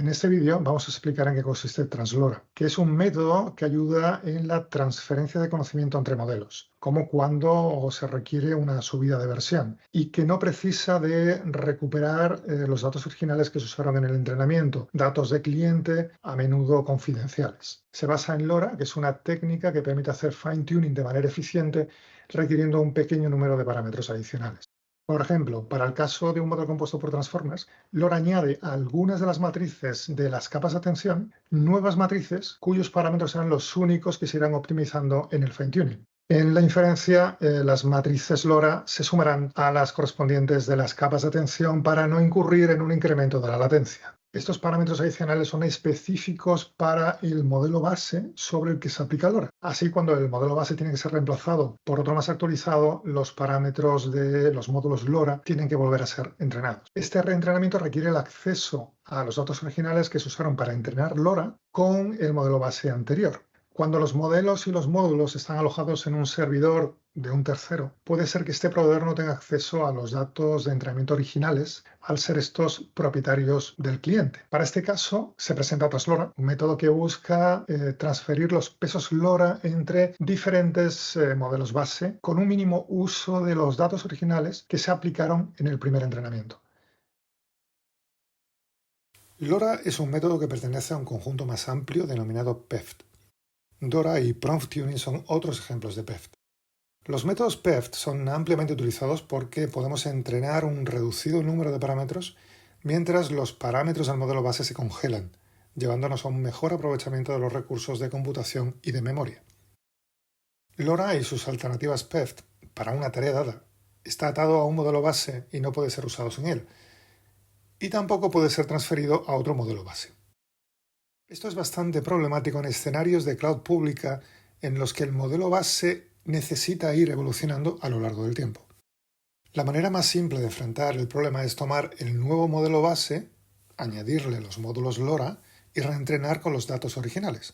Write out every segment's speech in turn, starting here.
este vídeo vamos a explicar en qué consiste Translora, que es un método que ayuda en la transferencia de conocimiento entre modelos, como cuando se requiere una subida de versión, y que no precisa de recuperar los datos originales que se usaron en el entrenamiento, datos de cliente a menudo confidenciales. Se basa en LoRa, que es una técnica que permite hacer fine-tuning de manera eficiente, requiriendo un pequeño número de parámetros adicionales. Por ejemplo, para el caso de un modelo compuesto por transformers, LoRa añade a algunas de las matrices de las capas de atención nuevas matrices cuyos parámetros serán los únicos que se irán optimizando en el fine-tuning. En la inferencia, las matrices LoRa se sumarán a las correspondientes de las capas de atención para no incurrir en un incremento de la latencia. Estos parámetros adicionales son específicos para el modelo base sobre el que se aplica LoRa. Así, cuando el modelo base tiene que ser reemplazado por otro más actualizado, los parámetros de los módulos LoRa tienen que volver a ser entrenados. Este reentrenamiento requiere el acceso a los datos originales que se usaron para entrenar LoRa con el modelo base anterior. Cuando los modelos y los módulos están alojados en un servidor de un tercero, puede ser que este proveedor no tenga acceso a los datos de entrenamiento originales al ser estos propietarios del cliente. Para este caso, se presenta Translora, un método que busca transferir los pesos LoRa entre diferentes modelos base con un mínimo uso de los datos originales que se aplicaron en el primer entrenamiento. LoRa es un método que pertenece a un conjunto más amplio denominado PEFT. Dora y Prompt Tuning son otros ejemplos de PEFT. Los métodos PEFT son ampliamente utilizados porque podemos entrenar un reducido número de parámetros mientras los parámetros del modelo base se congelan, llevándonos a un mejor aprovechamiento de los recursos de computación y de memoria. LoRa y sus alternativas PEFT para una tarea dada está atado a un modelo base y no puede ser usado sin él, y tampoco puede ser transferido a otro modelo base. Esto es bastante problemático en escenarios de cloud pública en los que el modelo base necesita ir evolucionando a lo largo del tiempo. La manera más simple de enfrentar el problema es tomar el nuevo modelo base, añadirle los módulos LoRa y reentrenar con los datos originales.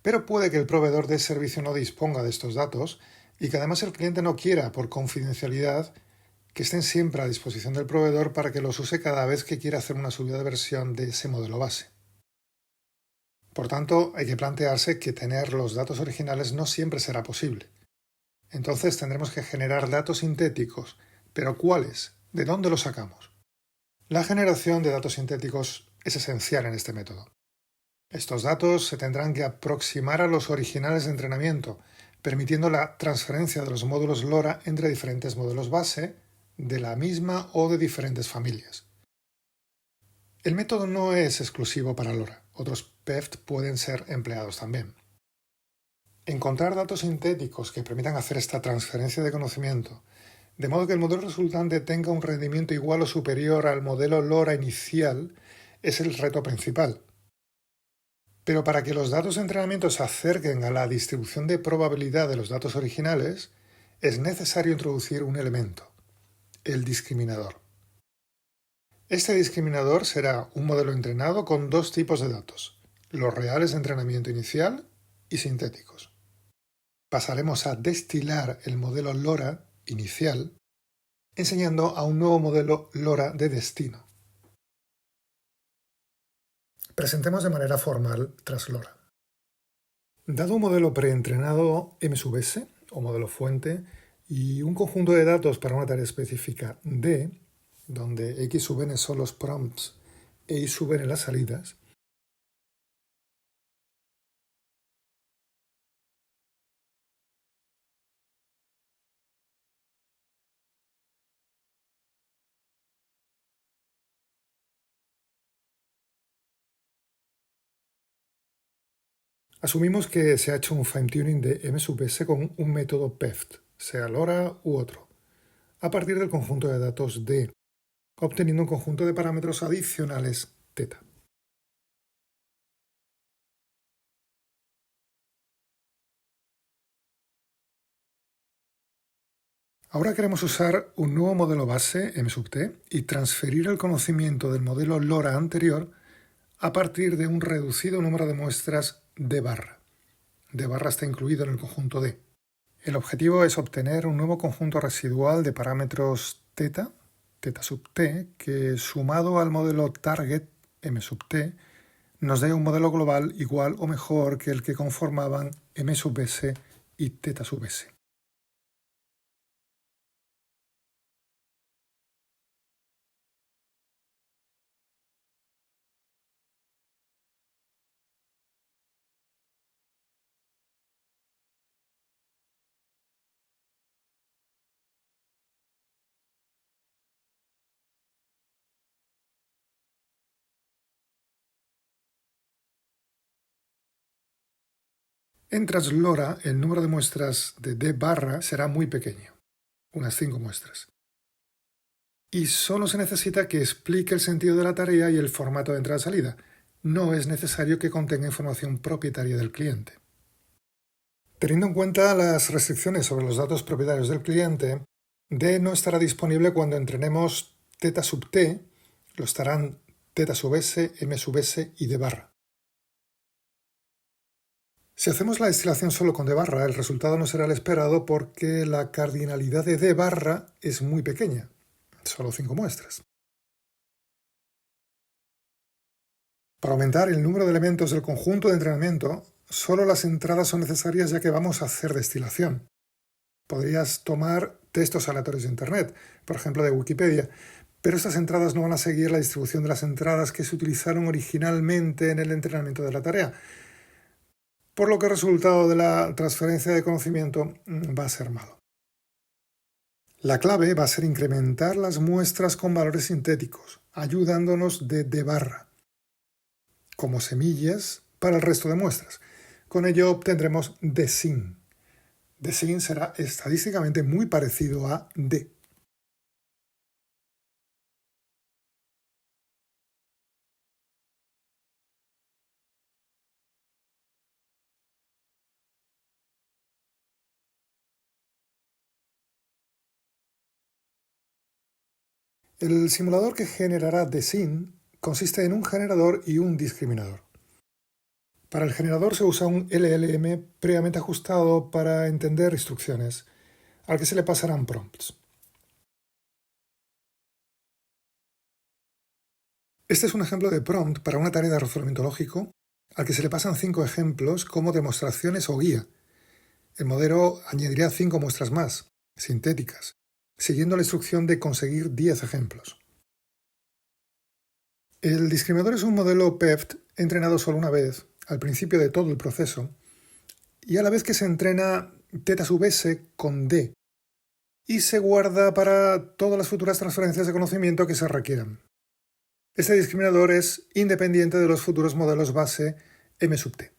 Pero puede que el proveedor de servicio no disponga de estos datos y que además el cliente no quiera, por confidencialidad, que estén siempre a disposición del proveedor para que los use cada vez que quiera hacer una subida de versión de ese modelo base. Por tanto, hay que plantearse que tener los datos originales no siempre será posible. Entonces tendremos que generar datos sintéticos. ¿Pero cuáles? ¿De dónde los sacamos? La generación de datos sintéticos es esencial en este método. Estos datos se tendrán que aproximar a los originales de entrenamiento, permitiendo la transferencia de los módulos LoRa entre diferentes modelos base de la misma o de diferentes familias. El método no es exclusivo para LoRa. Otros PEFT pueden ser empleados también. Encontrar datos sintéticos que permitan hacer esta transferencia de conocimiento, de modo que el modelo resultante tenga un rendimiento igual o superior al modelo LoRa inicial, es el reto principal. Pero para que los datos de entrenamiento se acerquen a la distribución de probabilidad de los datos originales, es necesario introducir un elemento, el discriminador. Este discriminador será un modelo entrenado con dos tipos de datos, los reales de entrenamiento inicial y sintéticos. Pasaremos a destilar el modelo LoRa inicial, enseñando a un nuevo modelo LoRa de destino. Presentemos de manera formal Translora. Dado un modelo preentrenado M_S, o modelo fuente, y un conjunto de datos para una tarea específica D, donde X sub n son los prompts e Y sub n las salidas, asumimos que se ha hecho un fine-tuning de M_S con un método PEFT, sea LoRa u otro, a partir del conjunto de datos D, obteniendo un conjunto de parámetros adicionales θ. Ahora queremos usar un nuevo modelo base, M_T, y transferir el conocimiento del modelo LoRa anterior a partir de un reducido número de muestras D barra. D barra está incluido en el conjunto D. El objetivo es obtener un nuevo conjunto residual de parámetros θ sub t, que sumado al modelo target m sub t, nos dé un modelo global igual o mejor que el que conformaban m sub s y θ sub s. En translora, el número de muestras de d barra será muy pequeño, unas 5 muestras. Y solo se necesita que explique el sentido de la tarea y el formato de entrada-salida. No es necesario que contenga información propietaria del cliente. Teniendo en cuenta las restricciones sobre los datos propietarios del cliente, D no estará disponible cuando entrenemos θ sub t, lo estarán θ sub s, m sub s y d barra. Si hacemos la destilación solo con d barra, el resultado no será el esperado porque la cardinalidad de d barra es muy pequeña, solo 5 muestras. Para aumentar el número de elementos del conjunto de entrenamiento, solo las entradas son necesarias ya que vamos a hacer destilación. Podrías tomar textos aleatorios de Internet, por ejemplo de Wikipedia, pero estas entradas no van a seguir la distribución de las entradas que se utilizaron originalmente en el entrenamiento de la tarea, por lo que el resultado de la transferencia de conocimiento va a ser malo. La clave va a ser incrementar las muestras con valores sintéticos, ayudándonos de d barra, como semillas para el resto de muestras. Con ello obtendremos dsin. Dsin será estadísticamente muy parecido a d. El simulador que generará dsin consiste en un generador y un discriminador. Para el generador se usa un LLM previamente ajustado para entender instrucciones, al que se le pasarán prompts. Este es un ejemplo de prompt para una tarea de razonamiento lógico, al que se le pasan 5 ejemplos como demostraciones o guía. El modelo añadirá 5 muestras más, sintéticas, siguiendo la instrucción de conseguir 10 ejemplos. El discriminador es un modelo PEFT entrenado solo una vez, al principio de todo el proceso, y a la vez que se entrena θ sub s con d, y se guarda para todas las futuras transferencias de conocimiento que se requieran. Este discriminador es independiente de los futuros modelos base m sub t.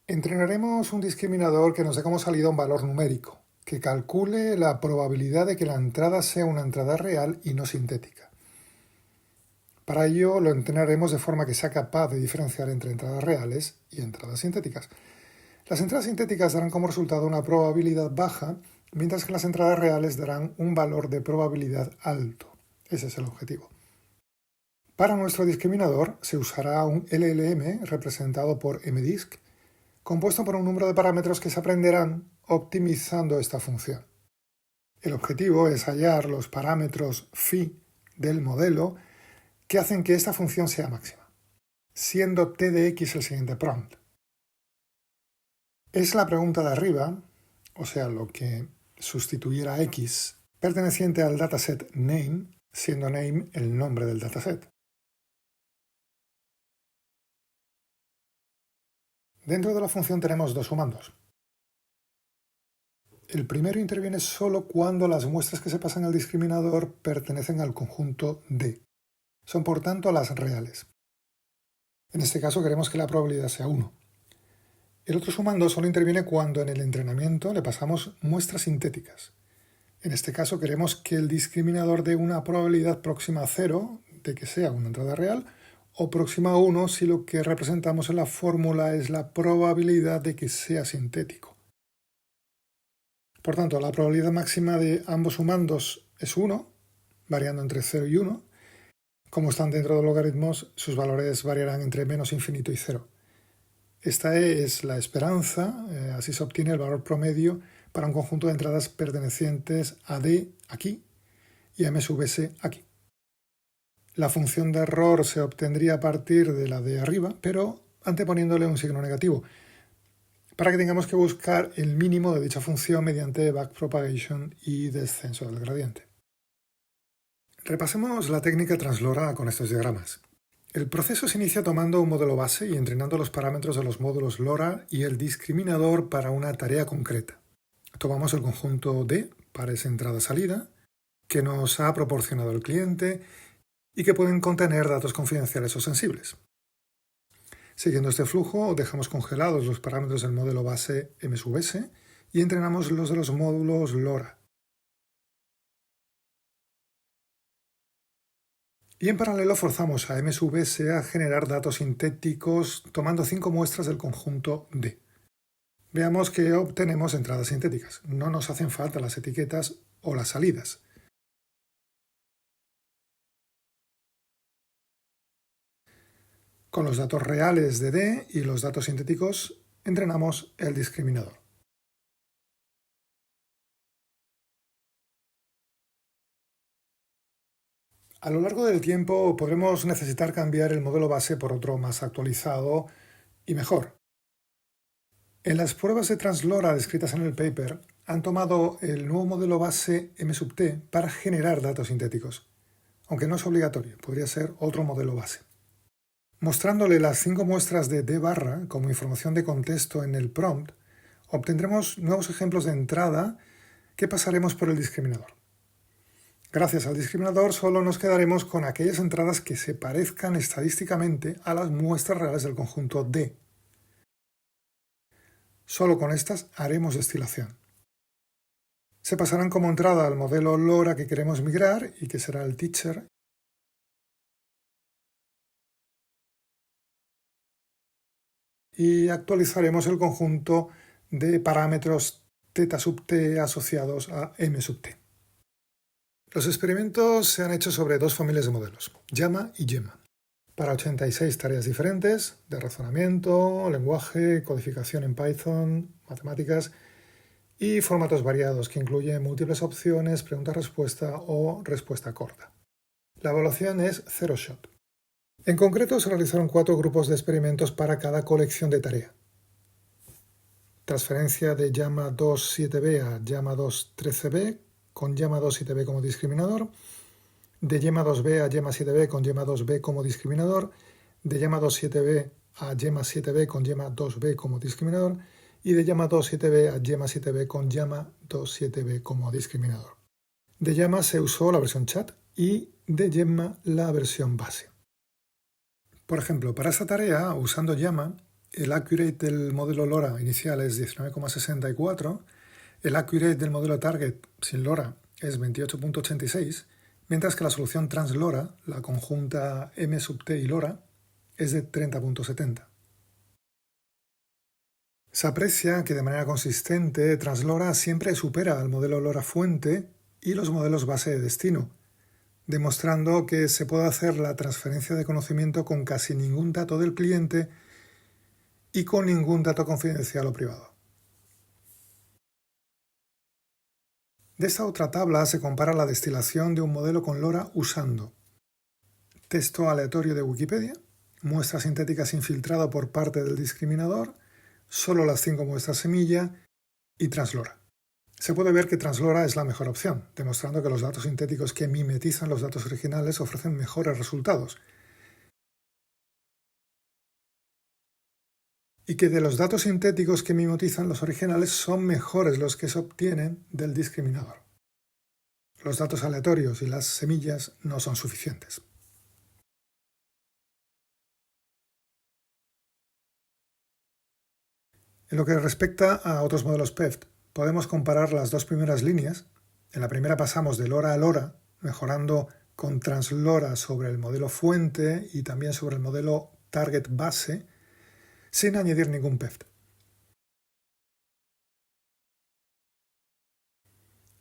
Entrenaremos un discriminador que nos dé como salida un valor numérico, que calcule la probabilidad de que la entrada sea una entrada real y no sintética. Para ello lo entrenaremos de forma que sea capaz de diferenciar entre entradas reales y entradas sintéticas. Las entradas sintéticas darán como resultado una probabilidad baja, mientras que las entradas reales darán un valor de probabilidad alto. Ese es el objetivo. Para nuestro discriminador se usará un LLM representado por mdisk, compuesto por un número de parámetros que se aprenderán optimizando esta función. El objetivo es hallar los parámetros phi del modelo que hacen que esta función sea máxima, siendo t de x el siguiente prompt. Es la pregunta de arriba, o sea, lo que sustituyera a x, perteneciente al dataset name, siendo name el nombre del dataset. Dentro de la función tenemos dos sumandos. El primero interviene solo cuando las muestras que se pasan al discriminador pertenecen al conjunto D. Son por tanto las reales. En este caso queremos que la probabilidad sea 1. El otro sumando solo interviene cuando en el entrenamiento le pasamos muestras sintéticas. En este caso queremos que el discriminador dé una probabilidad próxima a 0 de que sea una entrada real o próxima a 1 si lo que representamos en la fórmula es la probabilidad de que sea sintético. Por tanto, la probabilidad máxima de ambos sumandos es 1, variando entre 0 y 1. Como están dentro de logaritmos, sus valores variarán entre menos infinito y 0. Esta es la esperanza, así se obtiene el valor promedio para un conjunto de entradas pertenecientes a D aquí y M sub S aquí. La función de error se obtendría a partir de la de arriba, pero anteponiéndole un signo negativo, para que tengamos que buscar el mínimo de dicha función mediante backpropagation y descenso del gradiente. Repasemos la técnica translora con estos diagramas. El proceso se inicia tomando un modelo base y entrenando los parámetros de los módulos LoRa y el discriminador para una tarea concreta. Tomamos el conjunto D para esa entrada-salida, que nos ha proporcionado el cliente y que pueden contener datos confidenciales o sensibles. Siguiendo este flujo, dejamos congelados los parámetros del modelo base M sub S y entrenamos los de los módulos LoRa. Y en paralelo forzamos a M sub S a generar datos sintéticos tomando 5 muestras del conjunto D. Veamos que obtenemos entradas sintéticas. No nos hacen falta las etiquetas o las salidas. Con los datos reales de D y los datos sintéticos entrenamos el discriminador. A lo largo del tiempo podremos necesitar cambiar el modelo base por otro más actualizado y mejor. En las pruebas de translora descritas en el paper han tomado el nuevo modelo base M sub T para generar datos sintéticos, aunque no es obligatorio, podría ser otro modelo base. Mostrándole las 5 muestras de D barra como información de contexto en el prompt, obtendremos nuevos ejemplos de entrada que pasaremos por el discriminador. Gracias al discriminador solo nos quedaremos con aquellas entradas que se parezcan estadísticamente a las muestras reales del conjunto D. Solo con estas haremos destilación. Se pasarán como entrada al modelo LoRa que queremos migrar y que será el teacher. Y actualizaremos el conjunto de parámetros θ sub t asociados a M sub t. Los experimentos se han hecho sobre 2 familias de modelos, llama y Gemma, para 86 tareas diferentes de razonamiento, lenguaje, codificación en Python, matemáticas y formatos variados que incluyen múltiples opciones, pregunta-respuesta o respuesta corta. La evaluación es zero shot. En concreto, se realizaron 4 grupos de experimentos para cada colección de tarea. Transferencia de llama 2.7b a llama 2.13b con llama 2.7b como discriminador, de llama 2b a llama 7b con llama 2b como discriminador, de llama 2.7b a llama 7b con llama 2b como discriminador y de llama 2.7b a llama 7b con llama 2.7b como discriminador. De llama se usó la versión chat y de Gemma la versión base. Por ejemplo, para esta tarea, usando llama, el accurate del modelo LoRa inicial es 19,64, el accurate del modelo target sin LoRa es 28,86, mientras que la solución trans-LoRa, la conjunta M sub T y LoRa, es de 30,70. Se aprecia que de manera consistente trans-LoRa siempre supera al modelo LoRa fuente y los modelos base de destino, demostrando que se puede hacer la transferencia de conocimiento con casi ningún dato del cliente y con ningún dato confidencial o privado. De esta otra tabla se compara la destilación de un modelo con LoRa usando texto aleatorio de Wikipedia, muestra sintética sin filtrado por parte del discriminador, solo las 5 muestras semilla y translora. Se puede ver que translora es la mejor opción, demostrando que los datos sintéticos que mimetizan los datos originales ofrecen mejores resultados y que de los datos sintéticos que mimetizan los originales son mejores los que se obtienen del discriminador. Los datos aleatorios y las semillas no son suficientes. En lo que respecta a otros modelos PEFT, podemos comparar las 2 primeras líneas. En la primera pasamos de LoRa a LoRa, mejorando con translora sobre el modelo fuente y también sobre el modelo target base, sin añadir ningún PEFT.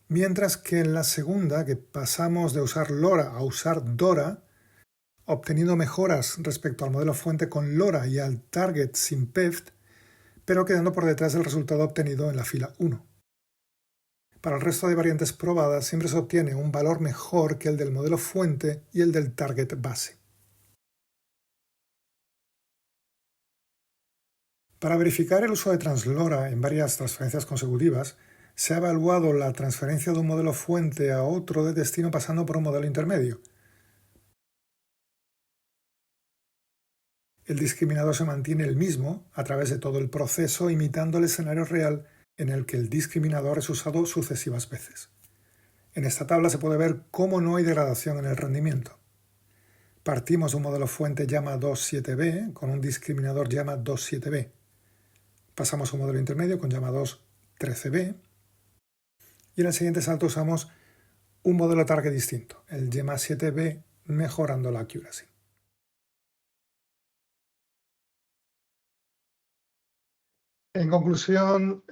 Mientras que en la segunda, que pasamos de usar LoRa a usar Dora, obteniendo mejoras respecto al modelo fuente con LoRa y al target sin PEFT, pero quedando por detrás del resultado obtenido en la fila 1. Para el resto de variantes probadas siempre se obtiene un valor mejor que el del modelo fuente y el del target base. Para verificar el uso de translora en varias transferencias consecutivas, se ha evaluado la transferencia de un modelo fuente a otro de destino pasando por un modelo intermedio. El discriminador se mantiene el mismo a través de todo el proceso, imitando el escenario real en el que el discriminador es usado sucesivas veces. En esta tabla se puede ver cómo no hay degradación en el rendimiento. Partimos de un modelo fuente llama 27b con un discriminador llama 27b. Pasamos a un modelo intermedio con llama 213b y en el siguiente salto usamos un modelo target distinto, el llama 7b, mejorando la accuracy. En conclusión,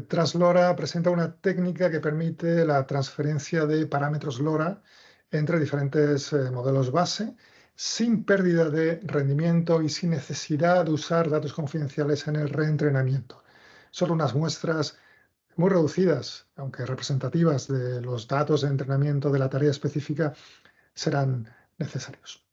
Translora presenta una técnica que permite la transferencia de parámetros LoRa entre diferentes modelos base sin pérdida de rendimiento y sin necesidad de usar datos confidenciales en el reentrenamiento. Solo unas muestras muy reducidas, aunque representativas de los datos de entrenamiento de la tarea específica, serán necesarios.